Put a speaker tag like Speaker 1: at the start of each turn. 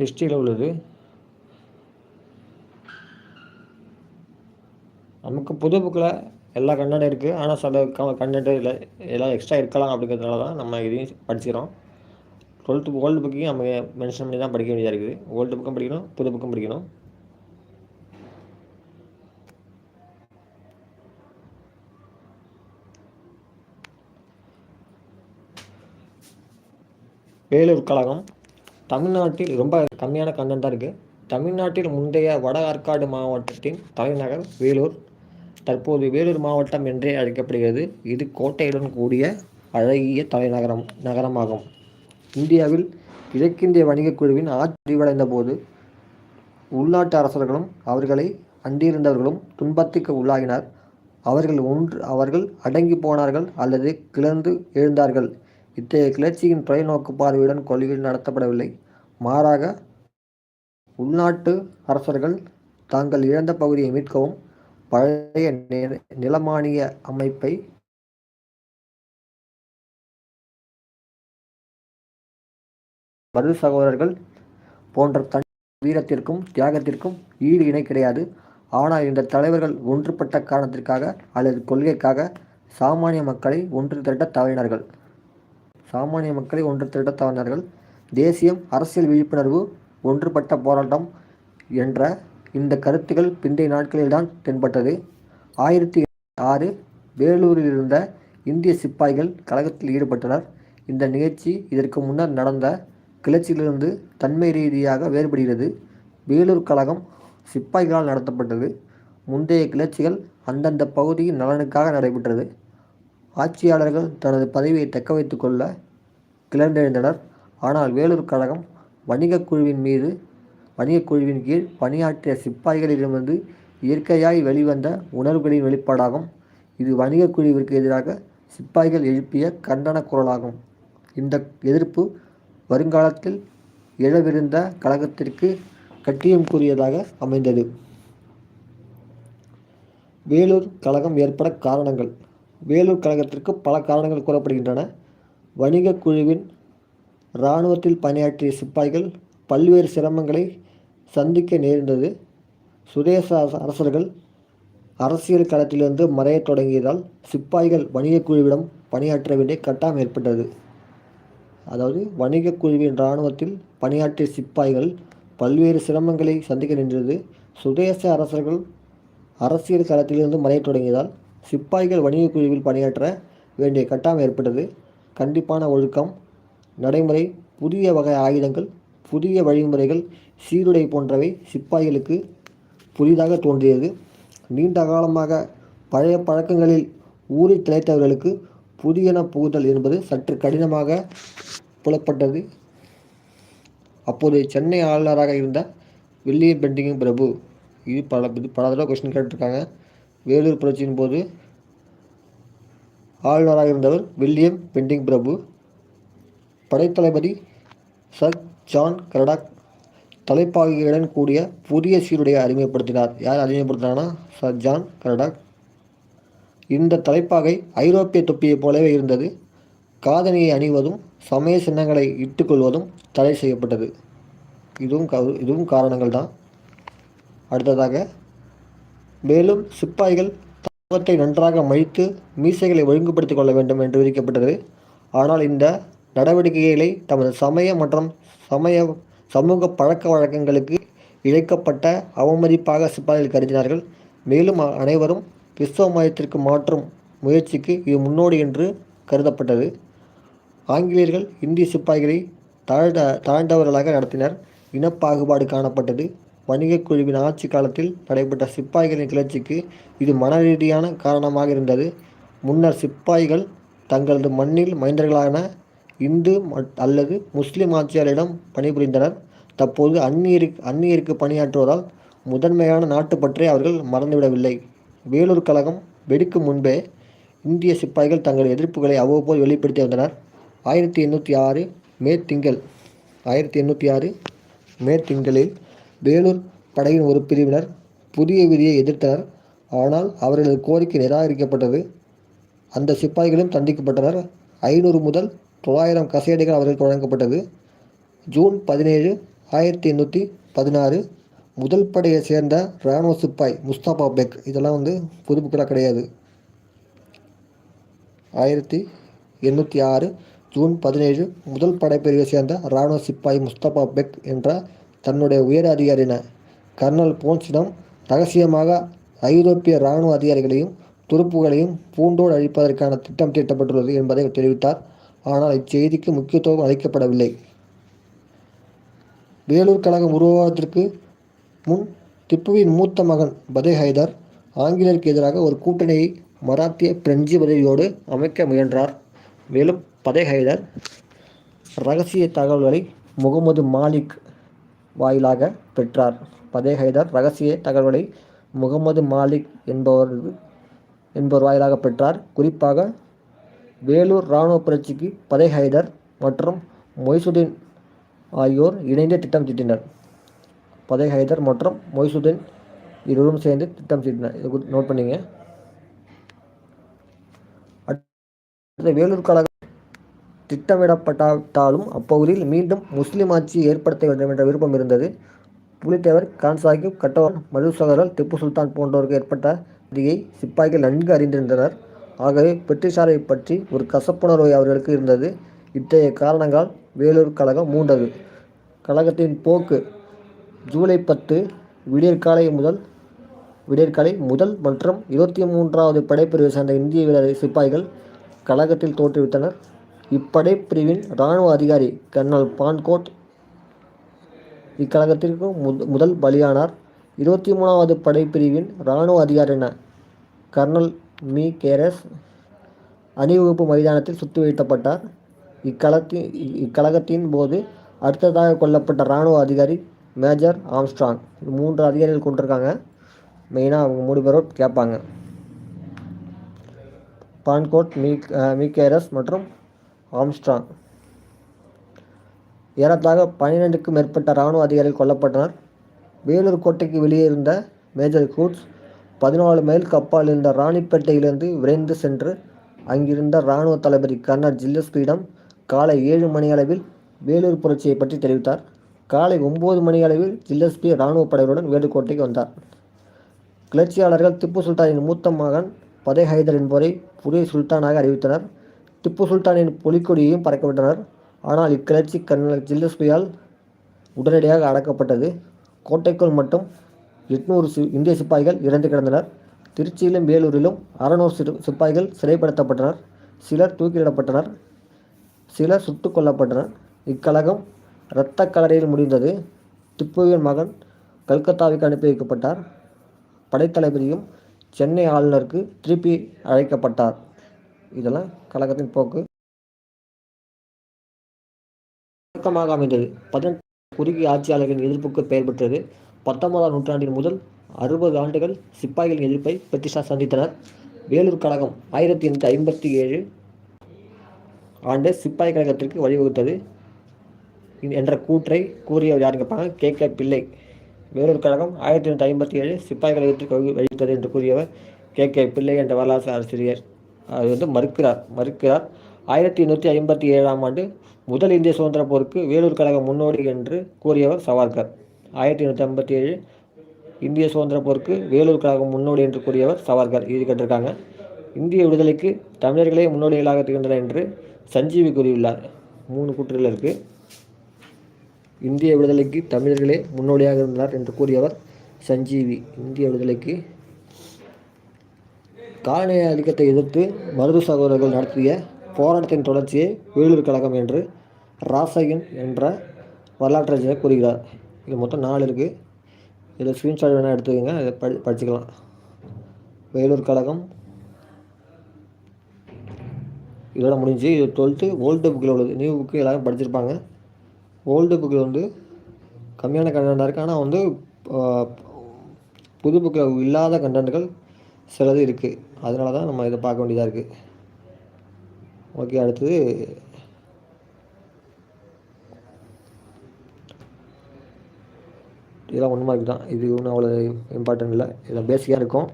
Speaker 1: ஹிஸ்ட்ரியில் உள்ளது. நமக்கு புது புக்கில் எல்லா கண்டென்ட் இருக்குது, ஆனால் சில கண்டென்ட்டு இல்லை எல்லாம் எக்ஸ்ட்ரா இருக்கலாம். அப்படிங்கிறதுனால தான் நம்ம இதையும் படிச்சுக்கிறோம். 12th ஓல்டு புக்கையும் நம்ம மென்ஷன் பண்ணி தான் படிக்க வேண்டியதாக இருக்குது. ஓல்டு புக்கும் படிக்கணும், புது புக்கும் படிக்கணும். வேலூர் கழகம் தமிழ்நாட்டில் ரொம்ப கம்மியான கண்டென்ட் தான் இருக்குது. தமிழ்நாட்டில் முந்தைய வட ஆற்காடு மாவட்டத்தின் தலைநகர் வேலூர். தற்போது வேலூர் மாவட்டம் என்றே அழைக்கப்படுகிறது. இது கோட்டையுடன் கூடிய அழகிய நகரமாகும். இந்தியாவில் கிழக்கிந்திய வணிகக் குழுவின் ஆட்சி விரிவடைந்த போது உள்நாட்டு அரசர்களும் அவர்களை அண்டியிருந்தவர்களும் துன்பத்துக்கு உள்ளாகினார். அவர்கள் அடங்கி போனார்கள் அல்லது கிளர்ந்து எழுந்தார்கள். இத்தகைய கிளர்ச்சியின் தொலைநோக்கு பார்வையுடன் கொள்கைகள் நடத்தப்படவில்லை. மாறாக உள்நாட்டு அரசர்கள் தாங்கள் இழந்த பகுதியை மீட்கவும் பழைய நிலமானிய அமைப்பை பரு சகோதரர்கள் போன்ற தனி வீரத்திற்கும் தியாகத்திற்கும் ஈடு இணை கிடையாது. ஆனால் இந்த தலைவர்கள் ஒன்றுபட்ட காரணத்திற்காக அல்லது கொள்கைக்காக சாமானிய மக்களை ஒன்று திரட்ட தவறினார்கள். தேசியம், அரசியல் விழிப்புணர்வு, ஒன்றுபட்ட போராட்டம் என்ற இந்த கருத்துக்கள் பிந்தைய நாட்களில்தான் தென்பட்டது. 1906 வேலூரில் இருந்த இந்திய சிப்பாய்கள் கழகத்தில் ஈடுபட்டனர். இந்த நிகழ்ச்சி இதற்கு முன்னர் நடந்த கிளர்ச்சியிலிருந்து தன்மை ரீதியாக வேறுபடுகிறது. வேலூர் கழகம் சிப்பாய்களால் நடத்தப்பட்டது. முந்தைய கிளர்ச்சிகள் அந்தந்த பகுதியின் நலனுக்காக நடைபெற்றது. ஆட்சியாளர்கள் தனது பதவியை தக்க வைத்துக் கொள்ள கிளர்ந்தெழுந்தனர். ஆனால் வேலூர் கழகம் வணிகக் குழுவின் கீழ் பணியாற்றிய சிப்பாய்களிடமிருந்து இயற்கையாய் வெளிவந்த உணர்வுகளின் வெளிப்பாடாகும். இது வணிகக் குழுவிற்கு எதிராக சிப்பாய்கள் எழுப்பிய கண்டன குரலாகும். இந்த எதிர்ப்பு வருங்காலத்தில் எழவிருந்த கழகத்திற்கு கட்டியம்குரியதாக அமைந்தது. வேலூர் கழகம் ஏற்பட காரணங்கள். வேலூர் கழகத்திற்கு பல காரணங்கள் கூறப்படுகின்றன. வணிகக் குழுவின் இராணுவத்தில் பணியாற்றிய சிப்பாய்கள் பல்வேறு சிரமங்களை சந்திக்க நேர்ந்தது. சுதேச அரசர்கள் அரசியல் களத்திலிருந்து மறையத் தொடங்கியதால் சிப்பாய்கள் வணிகக் குழுவிடம் பணியாற்ற வேண்டிய கட்டாயம் ஏற்பட்டது. அதாவது வணிகக் குழுவின் இராணுவத்தில் பணியாற்றிய சிப்பாய்கள் பல்வேறு சிரமங்களை சந்திக்க நின்றது. சுதேச அரசர்கள் அரசியல் களத்திலிருந்து மறையத் தொடங்கியதால் சிப்பாய்கள் வணிகக் குழுவில் பணியாற்ற வேண்டிய கட்டாயம் ஏற்பட்டது. கண்டிப்பான ஒழுக்கம், நடைமுறை, புதிய வகை ஆயுதங்கள், புதிய வழிமுறைகள், சீருடை போன்றவை சிப்பாய்களுக்கு புதிதாக தோன்றியது. நீண்ட காலமாக பழைய பழக்கங்களில் ஊறி திளைத்தவர்களுக்கு புதியன புகுதல் என்பது சற்று கடினமாக புலப்பட்டது. அப்போது சென்னை ஆளுநராக இருந்த வில்லியம் பெண்டிங் பிரபு, இது பல தடவை கொஸ்டின் கேட்டிருக்காங்க. வேலூர் புரட்சியின் போது ஆளுநராக இருந்தவர் வில்லியம் பெண்டிங் பிரபு. படைத்தளபதி சர் ஜான் கரடாக் தலைப்பாகையுடன் கூடிய புதிய சீருடையை அறிமுகப்படுத்தினார். யார் அறிமுகப்படுத்தினார்னா சர் ஜான் கரடாக். இந்த தலைப்பாகை ஐரோப்பிய தொப்பியைப் போலவே இருந்தது. காதணியை அணிவதும் சமய சின்னங்களை இட்டுக்கொள்வதும் தடை செய்யப்பட்டது. இதுவும் காரணங்கள் தான். அடுத்ததாக, மேலும் சிப்பாய்கள் முகத்தை நன்றாக மழித்து மீசைகளை ஒழுங்குபடுத்திக் கொள்ள வேண்டும் என்று விதிக்கப்பட்டது. ஆனால் இந்த நடவடிக்கைகளை தமது சமய மற்றும் சமூக பழக்க வழக்கங்களுக்கு இழைக்கப்பட்ட அவமதிப்பாக சிப்பாய்கள் கருதினார்கள். மேலும் அனைவரும் கிறிஸ்தவ மதத்திற்கு மாற்றும் முயற்சிக்கு இது முன்னோடி என்று கருதப்பட்டது. ஆங்கிலேயர்கள் இந்திய சிப்பாய்களை தாழ்ந்தவர்களாக நடத்தினர். இனப்பாகுபாடு காணப்பட்டது. வணிகக் குழுவின் ஆட்சி காலத்தில் நடைபெற்ற சிப்பாய்களின் கிளர்ச்சிக்கு இது மனரீதியான காரணமாக இருந்தது. முன்னர் சிப்பாய்கள் தங்களது மண்ணில் மைந்தர்களான இந்து அல்லது முஸ்லிம் ஆட்சியாளரிடம் பணிபுரிந்தனர். தற்போது அந்நியருக்கு பணியாற்றுவதால் முதன்மையான நாட்டுப்பற்றை அவர்கள் மறந்துவிடவில்லை. வேலூர் கழகம் வெடிக்கும் முன்பே இந்திய சிப்பாய்கள் தங்கள் எதிர்ப்புகளை அவ்வப்போது வெளிப்படுத்தி வந்தனர். 1806 மே திங்களில் வேலூர் படையின் ஒரு பிரிவினர் புதிய விதியை எதிர்த்தனர். ஆனால் அவர்களது கோரிக்கை நிராகரிக்கப்பட்டது. அந்த சிப்பாய்களும் தண்டிக்கப்பட்டனர். 500 முதல் 900 கசையடிகள் அவர்களுக்கு வழங்கப்பட்டது. ஜூன் 17, 1816 முதல் படையை சேர்ந்த இராணுவ சிப்பாய் முஸ்தபா பெக். இதெல்லாம் புது புக்கெல்லாம் கிடையாது. 1806 ஜூன் 17 முதல் படைப்பிரிவை சேர்ந்த இராணுவ சிப்பாய் முஸ்தபா பெக் என்ற தன்னுடைய உயர் அதிகாரின கர்னல் போன்ஸிடம் ரகசியமாக ஐரோப்பிய இராணுவ அதிகாரிகளையும் துருப்புகளையும் பூண்டோடு அழிப்பதற்கான திட்டம் தீட்டப்பட்டுள்ளது என்பதை தெரிவித்தார். ஆனால் இச்செய்திக்கு முக்கியத்துவம் அளிக்கப்படவில்லை. வேலூர் கழகம் உருவாவதற்கு முன் திப்புவின் மூத்த மகன் பதே ஹைதர் ஆங்கிலேயருக்கு எதிராக ஒரு கூட்டணியை மராத்திய பிரெஞ்சு உதவியோடு அமைக்க முயன்றார். மேலும் பதே ஹைதர் இரகசிய தகவல்களை முகமது மாலிக் வாயிலாக பெற்றார். பதே ஹைதர் இரகசிய தகவல்களை முகமது மாலிக் என்பவர் வாயிலாக பெற்றார். குறிப்பாக வேலூர் இராணுவ புரட்சிக்கு பதே ஹைதர் மற்றும் மொய்சுதீன் ஆகியோர் இணைந்து திட்டம் தீட்டினர். பதே ஹைதர் மற்றும் மொய்சுதீன் இருவரும் சேர்ந்து திட்டம் தீட்டினர். இது நோட் பண்ணிங்க. அடுத்த வேலூர் கழகம் திட்டமிடப்பட்டாலும் அப்பகுதியில் மீண்டும் முஸ்லீம் ஆட்சி ஏற்படுத்த வேண்டும் என்ற விருப்பம் இருந்தது. புலித்தேவர், கான் சாஹிப், கட்டவான், மது சகோதரர், திப்பு சுல்தான் போன்றோருக்கு ஏற்பட்ட விதியை சிப்பாய்கள் நன்கு அறிந்திருந்தனர். ஆகவே பிரிட்டிஷாரை பற்றி ஒரு கசப்புணர்வு அவர்களுக்கு இருந்தது. இத்தகைய காரணங்களால் வேலூர் கழகம் மூண்டது. கழகத்தின் போக்கு ஜூலை 10 விடியற்காலை முதல் மற்றும் 23வது படைப்பிரிவை சேர்ந்த இந்திய வீரர் சிப்பாய்கள் கழகத்தில் தோற்றுவித்தனர். இப்படைப்பிரிவின் இராணுவ அதிகாரி கர்னல் பான்கோட் இக்கழகத்திற்கு முதல் பலியானார். 23வது படைப்பிரிவின் இராணுவ அதிகாரியான கர்னல் மீ கேரஸ் அணிவகுப்பு மைதானத்தில் சுட்டு வீழ்த்தப்பட்டார். இக்கழகத்தின் போது அடுத்ததாக கொல்லப்பட்ட இராணுவ அதிகாரி மேஜர் ஆம்ஸ்ட்ராங். 3 அதிகாரிகள் கொண்டிருக்காங்க. மெயினாக அவங்க 3 பேரோடு கேட்பாங்க. பான்கோட், மீகேரஸ் மற்றும் ஆம்ஸ்ட்ராங். ஏறத்தாழ 12க்கும் மேற்பட்ட இராணுவ அதிகாரிகள் கொல்லப்பட்டனர். வேலூர் கோட்டைக்கு வெளியே இருந்த மேஜர் ஹூட்ஸ் 14 மைலுக்கு அப்பால் இருந்த ராணிப்பேட்டையிலிருந்து விரைந்து சென்று அங்கிருந்த இராணுவ தளபதி கர்னல் ஜில்லஸ்பியிடம் காலை 7 மணியளவில் வேலூர் புரட்சியை பற்றி தெரிவித்தார். காலை 9 மணியளவில் ஜில்லஸ்பி இராணுவ படைகளுடன் வேலூர் கோட்டைக்கு வந்தார். கிளர்ச்சியாளர்கள் திப்பு சுல்தானின் மூத்த மகன் பதே ஹைதர் என்பவரை புதிய சுல்தானாக அறிவித்தனர். திப்பு சுல்தானின் புலிக்கொடியையும் பறக்கவிட்டனர். ஆனால் இக்கிளர்ச்சி கர்னல் ஜில்லஸ்பியால் உடனடியாக அடக்கப்பட்டது. கோட்டைக்குள் மட்டும் 800 இந்திய சிப்பாய்கள் இறந்து கிடந்தனர். திருச்சியிலும் வேலூரிலும் 600 சிப்பாய்கள் சிறைப்படுத்தப்பட்டனர். சிலர் தூக்கிலிடப்பட்டனர். சிலர் சுட்டுக் கொல்லப்பட்டனர். இக்கழகம் இரத்த கலரையில் முடிந்தது. திப்புவின் மகன் கல்கத்தாவுக்கு அனுப்பி வைக்கப்பட்டார். படைத்தளபதியும் சென்னை ஆளுநருக்கு திருப்பி அழைக்கப்பட்டார். இதெல்லாம் கழகத்தின் போக்கு. தொடக்கமாக அமைந்தது. 18 குறுகிய ஆட்சியாளர்களின் எதிர்ப்புக்கு பெயர் பெற்றது. 19ஆம் நூற்றாண்டின் முதல் 60 ஆண்டுகள் சிப்பாய்களின் எதிர்ப்பை பிரிட்டிஷார் சந்தித்தனர். வேலூர் கழகம் 1857 ஆண்டு சிப்பாய் கழகத்திற்கு வழிவகுத்தது என்ற கூற்றை கூறியவர் யாருன்னு கேட்பாங்க. கே பிள்ளை. வேலூர் கழகம் 1857 சிப்பாய் கழகத்திற்கு வழிவகுத்தது என்று கூறியவர் கே பிள்ளை என்ற வரலாற்று ஆசிரியர். அது மறுக்கிறார். 1857ஆம் ஆண்டு முதல் இந்திய சுதந்திர போருக்கு வேலூர் கழகம் முன்னோடி என்று கூறியவர் சவார்கர். 1857 இந்திய சுதந்திர போருக்கு வேலூர் கழகம் முன்னோடி என்று கூறியவர் சவார்கர். இது கேட்டிருக்காங்க. இந்திய விடுதலைக்கு தமிழர்களே முன்னோடிகளாக திகழ்ந்தனர் என்று சஞ்சீவி கூறியுள்ளார். 3 கூற்றுகள் இருக்குது. இந்திய விடுதலைக்கு தமிழர்களே முன்னோடியாக இருந்தனர் என்று கூறியவர் சஞ்சீவி. இந்திய விடுதலைக்கு காலனிய ஆதிக்கத்தை எதிர்த்து மருது சகோதரர்கள் நடத்திய போராட்டத்தின் தொடர்ச்சியை வேலூர் கழகம் என்று ராசையன் என்ற வரலாற்றாசிரியர் கூறுகிறார். இது மொத்தம் 4 இருக்குது. இதில் ஸ்க்ரீன்ஷாட் வேணால் எடுத்துக்கோங்க. இதை படிச்சுக்கலாம். வேலூர் கழகம் இதோட முடிஞ்சு. இது 12th ஓல்டு புக்கில் உள்ளது. நியூ புக்கு எல்லாரும் படிச்சிருப்பாங்க. ஓல்டு புக்கில் கம்மியான கண்டென்ட்டாக இருக்குது. ஆனால் புது புக்கில் இல்லாத கண்டென்ட்டுகள் சிலது இருக்குது. அதனால தான் நம்ம இதை பார்க்க வேண்டியதாக இருக்குது. ஓகே, அடுத்தது இதெல்லாம் 1 மார்க் தான். இது ஒன்றும் அவ்வளோ இம்பார்ட்டன்ட் இல்லை. இதெல்லாம் பேசிக்காக இருக்கும்.